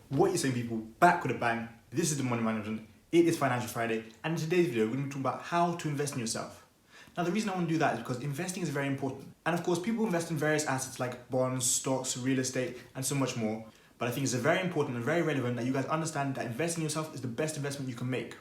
What you saying, people? Back with a bang. This is the Money Management. It is Financial Friday, and in today's video, we're going to talk about how to invest in yourself. Now, the reason I want to do that is because investing is very important. And of course, people invest in various assets like bonds, stocks, real estate, and so much more. But I think it's very important and very relevant that you guys understand that investing in yourself is the best investment you can make.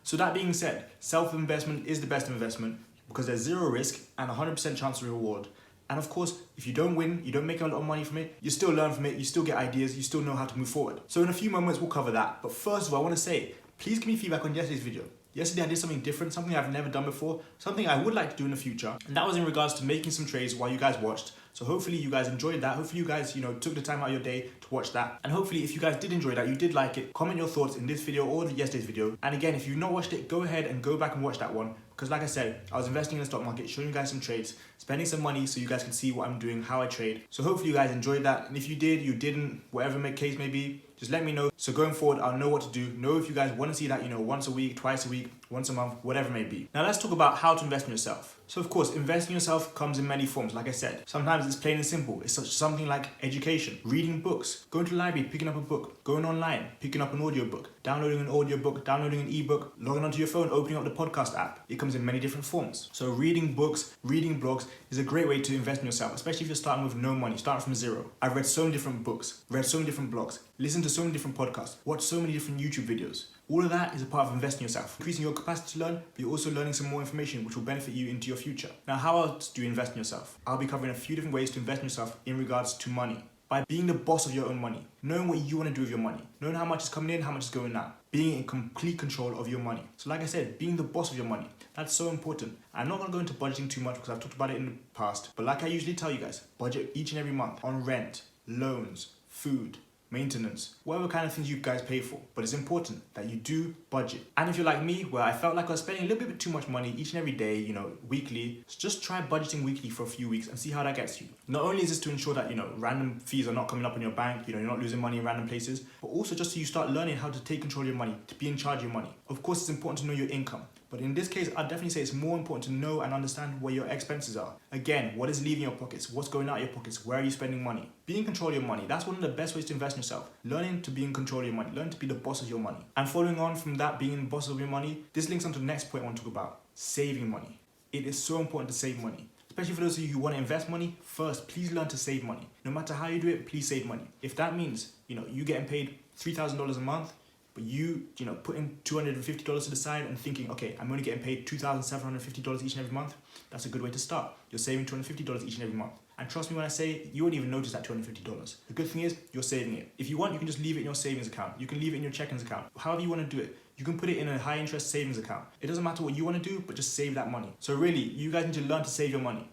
So that being said, self-investment is the best investment because there's zero risk and 100% chance of reward. And of course, if you don't win, you don't make a lot of money from it, you still learn from it, you still get ideas, you still know how to move forward. So in a few moments, we'll cover that. But first of all, I want to say, please give me feedback on yesterday's video. Yesterday I did something different, something I've never done before, something I would like to do in the future. And that was in regards to making some trades while you guys watched. So hopefully you guys enjoyed that. Hopefully you guys, took the time out of your day to watch that. And hopefully if you guys did enjoy that, you did like it, comment your thoughts in this video or yesterday's video. And again, if you've not watched it, go ahead and go back and watch that one. Because like I said, I was investing in the stock market, showing you guys some trades, spending some money so you guys can see what I'm doing, how I trade. So hopefully you guys enjoyed that. And if you did, you didn't, whatever the case may be, just let me know. So going forward, I'll know what to do. Know if you guys want to see that, once a week, twice a week, once a month, whatever it may be. Now let's talk about how to invest in yourself. So of course, investing in yourself comes in many forms, like I said. Sometimes it's plain and simple. It's something like education, reading books, going to the library, picking up a book, going online, picking up an audiobook, downloading an audiobook, downloading an ebook, logging onto your phone, opening up the podcast app. It comes in many different forms. So reading books, reading blogs is a great way to invest in yourself, especially if you're starting with no money, starting from zero. I've read so many different books, read so many different blogs, listened to so many different podcasts, watched so many different YouTube videos. All of that is a part of investing in yourself, increasing your capacity to learn, but you're also learning some more information which will benefit you into your future. Now, how else do you invest in yourself? I'll be covering a few different ways to invest in yourself in regards to money. By being the boss of your own money, knowing what you want to do with your money, knowing how much is coming in, how much is going out, being in complete control of your money. So like I said, being the boss of your money, that's so important. I'm not going to go into budgeting too much because I've talked about it in the past, but like I usually tell you guys, budget each and every month on rent, loans, food, maintenance, whatever kind of things you guys pay for. But it's important that you do budget. And if you're like me, where I felt like I was spending a little bit too much money each and every day, weekly, just try budgeting weekly for a few weeks and see how that gets you. Not only is this to ensure that, random fees are not coming up in your bank, you're not losing money in random places, but also just so you start learning how to take control of your money, to be in charge of your money. Of course, it's important to know your income. But in this case, I'd definitely say it's more important to know and understand where your expenses are. Again, what is leaving your pockets? What's going out of your pockets? Where are you spending money? Be in control of your money. That's one of the best ways to invest in yourself. Learning to be in control of your money. Learn to be the boss of your money. And following on from that, being the boss of your money, this links on to the next point I want to talk about. Saving money. It is so important to save money. Especially for those of you who want to invest money, first, please learn to save money. No matter how you do it, please save money. If that means, you getting paid $3,000 a month, but you putting $250 to the side and thinking, okay, I'm only getting paid $2,750 each and every month, that's a good way to start. You're saving $250 each and every month. And trust me when I say, you won't even notice that $250. The good thing is, you're saving it. If you want, you can just leave it in your savings account. You can leave it in your checkings account. However you want to do it. You can put it in a high interest savings account. It doesn't matter what you want to do, but just save that money. So really, you guys need to learn to save your money.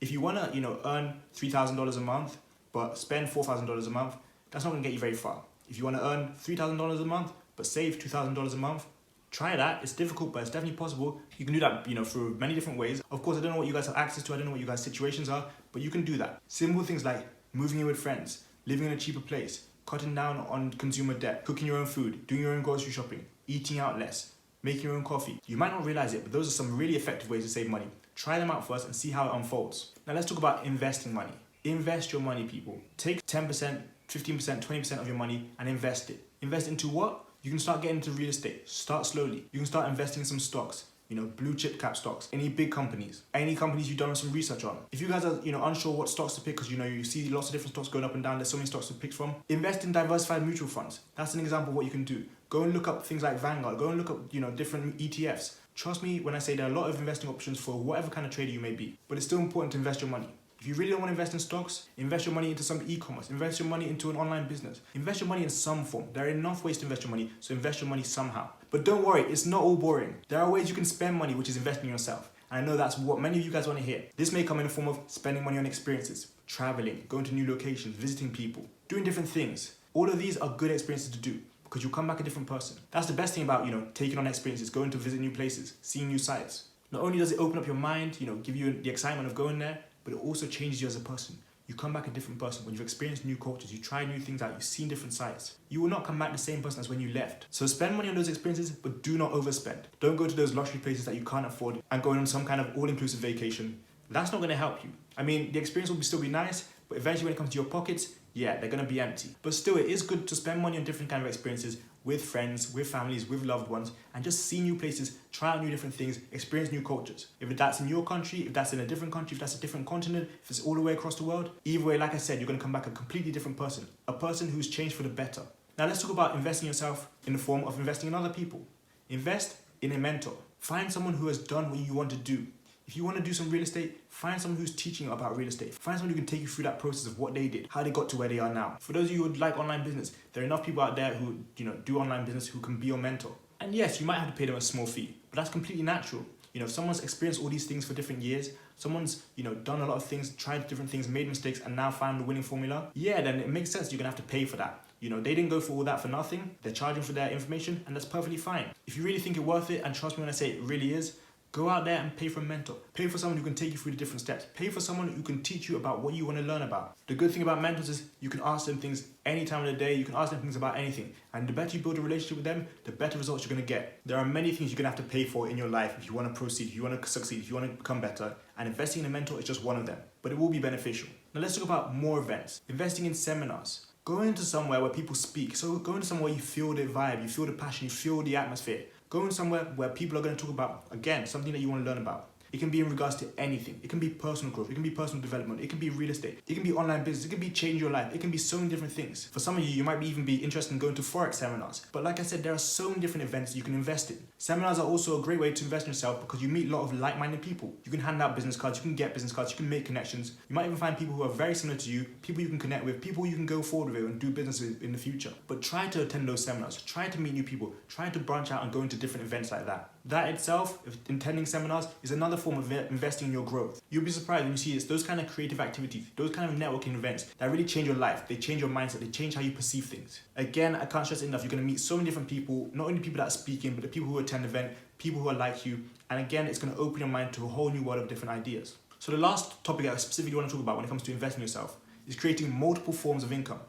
If you want to, earn $3,000 a month, but spend $4,000 a month, that's not going to get you very far. If you want to earn $3,000 a month, but save $2,000 a month, try that. It's difficult, but it's definitely possible. You can do that, through many different ways. Of course, I don't know what you guys have access to. I don't know what you guys' situations are, but you can do that. Simple things like moving in with friends, living in a cheaper place, cutting down on consumer debt, cooking your own food, doing your own grocery shopping, eating out less, making your own coffee. You might not realize it, but those are some really effective ways to save money. Try them out first and see how it unfolds. Now let's talk about investing money. Invest your money, people. Take 10%, 15%, 20% of your money and invest it. Invest into what? You can start getting into real estate. Start slowly. You can start investing in some stocks, blue chip cap stocks, any big companies, any companies you've done some research on. If you guys are, unsure what stocks to pick because, you see lots of different stocks going up and down, there's so many stocks to pick from, invest in diversified mutual funds. That's an example of what you can do. Go and look up things like Vanguard. Go and look up, different ETFs. Trust me when I say there are a lot of investing options for whatever kind of trader you may be, but it's still important to invest your money. If you really don't want to invest in stocks, invest your money into some e-commerce, invest your money into an online business, invest your money in some form. There are enough ways to invest your money, so invest your money somehow. But don't worry, it's not all boring. There are ways you can spend money, which is investing in yourself. And I know that's what many of you guys want to hear. This may come in the form of spending money on experiences, traveling, going to new locations, visiting people, doing different things. All of these are good experiences to do because you'll come back a different person. That's the best thing about, taking on experiences, going to visit new places, seeing new sites. Not only does it open up your mind, give you the excitement of going there, but it also changes you as a person. You come back a different person. When you've experienced new cultures, you try new things out, you've seen different sites. You will not come back the same person as when you left. So spend money on those experiences, but do not overspend. Don't go to those luxury places that you can't afford and go on some kind of all-inclusive vacation. That's not going to help you. I mean, the experience will still be nice, But eventually when it comes to your pockets, yeah, they're gonna be empty. But still, it is good to spend money on different kind of experiences with friends, with families, with loved ones, and just see new places, try out new different things, experience new cultures. If that's in your country, if that's in a different country, if that's a different continent, if it's all the way across the world, either way, like I said, you're gonna come back a completely different person, a person who's changed for the better. Now let's talk about investing yourself in the form of investing in other people. Invest in a mentor. Find someone who has done what you want to do. If you want to do some real estate, find someone who's teaching you about real estate. Find someone who can take you through that process of what they did, how they got to where they are now. For those of you who would like online business, there are enough people out there who do online business who can be your mentor. And yes, you might have to pay them a small fee, but that's completely natural. If someone's experienced all these things for different years, someone's done a lot of things, tried different things, made mistakes, and now found the winning formula, yeah, then it makes sense you're gonna have to pay for that. They didn't go for all that for nothing. They're charging for their information, and that's perfectly fine. If you really think it's worth it, and trust me when I say it really is, go out there and pay for a mentor. Pay for someone who can take you through the different steps. Pay for someone who can teach you about what you want to learn about. The good thing about mentors is you can ask them things any time of the day. You can ask them things about anything. And the better you build a relationship with them, the better results you're going to get. There are many things you're going to have to pay for in your life if you want to proceed, if you want to succeed, if you want to become better. And investing in a mentor is just one of them. But it will be beneficial. Now let's talk about more events. Investing in seminars. Go into somewhere where people speak. So go into somewhere where you feel the vibe, you feel the passion, you feel the atmosphere. Go in somewhere where people are going to talk about, again, something that you want to learn about. It can be in regards to anything. It can be personal growth. It can be personal development. It can be real estate. It can be online business. It can be change your life. It can be so many different things. For some of you, you might even be interested in going to Forex seminars. But like I said, there are so many different events you can invest in. Seminars are also a great way to invest in yourself because you meet a lot of like-minded people. You can hand out business cards. You can get business cards. You can make connections. You might even find people who are very similar to you, people you can connect with, people you can go forward with and do business with in the future. But try to attend those seminars. Try to meet new people. Try to branch out and go into different events like that. That itself, if attending seminars, is another form of investing in your growth. You'll be surprised when you see those kind of creative activities, those kind of networking events that really change your life. They change your mindset. They change how you perceive things. Again, I can't stress it enough. You're going to meet so many different people, not only people that are speaking, but the people who attend the event, people who are like you. And again, it's going to open your mind to a whole new world of different ideas. So the last topic I specifically want to talk about when it comes to investing in yourself is creating multiple forms of income,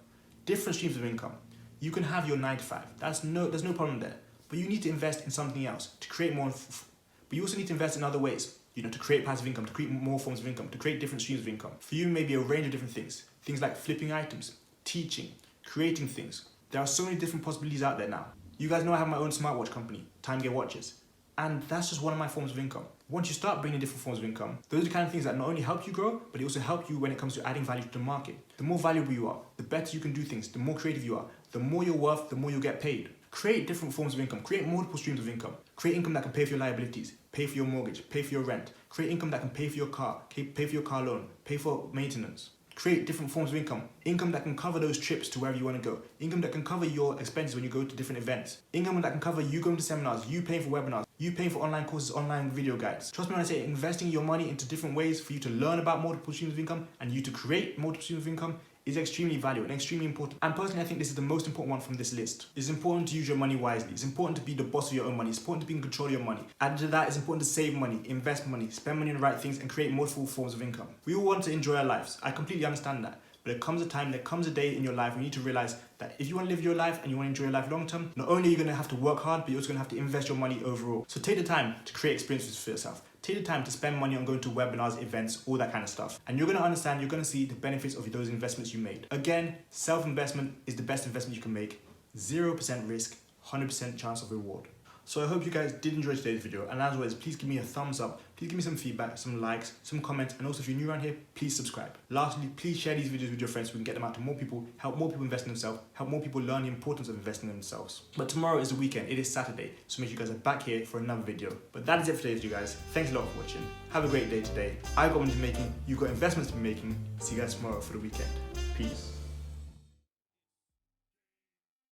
different streams of income. You can have your 9 to 5. There's no problem there. But you need to invest in something else to create more. But you also need to invest in other ways, to create passive income, to create more forms of income, to create different streams of income. For you, maybe a range of different things. Things like flipping items, teaching, creating things. There are so many different possibilities out there now. You guys know I have my own smartwatch company, TimeGear Watches. And that's just one of my forms of income. Once you start bringing different forms of income, those are the kind of things that not only help you grow, but they also help you when it comes to adding value to the market. The more valuable you are, the better you can do things, the more creative you are, the more you're worth, the more you'll get paid. Create different forms of income. Create multiple streams of income. Create income that can pay for your liabilities, pay for your mortgage, pay for your rent. Create income that can pay for your car, pay for your car loan, pay for maintenance. Create different forms of income. Income that can cover those trips to wherever you want to go. Income that can cover your expenses when you go to different events. Income that can cover you going to seminars, you paying for webinars, you paying for online courses, online video guides. Trust me when I say investing your money into different ways for you to learn about multiple streams of income and you to create multiple streams of income is extremely valuable and extremely important. And personally, I think this is the most important one from this list. It's important to use your money wisely. It's important to be the boss of your own money. It's important to be in control of your money. Added to that, it's important to save money, invest money, spend money on the right things, and create multiple forms of income. We all want to enjoy our lives. I completely understand that. But there comes a day in your life when you need to realize that if you want to live your life and you want to enjoy your life long term, not only are you going to have to work hard, but you're also going to have to invest your money overall. So take the time to create experiences for yourself. Take the time to spend money on going to webinars, events, all that kind of stuff. And you're going to understand, you're going to see the benefits of those investments you made. Again, self-investment is the best investment you can make. 0% risk, 100% chance of reward. So I hope you guys did enjoy today's video, and as always, please give me a thumbs up, please give me some feedback, some likes, some comments, and also if you're new around here, please subscribe. Lastly, please share these videos with your friends so we can get them out to more people, help more people invest in themselves, help more people learn the importance of investing in themselves. But tomorrow is the weekend, it is Saturday, so make sure you guys are back here for another video. But that is it for today's video, guys. Thanks a lot for watching. Have a great day today. I've got money to be making, you've got investments to be making. See you guys tomorrow for the weekend. Peace.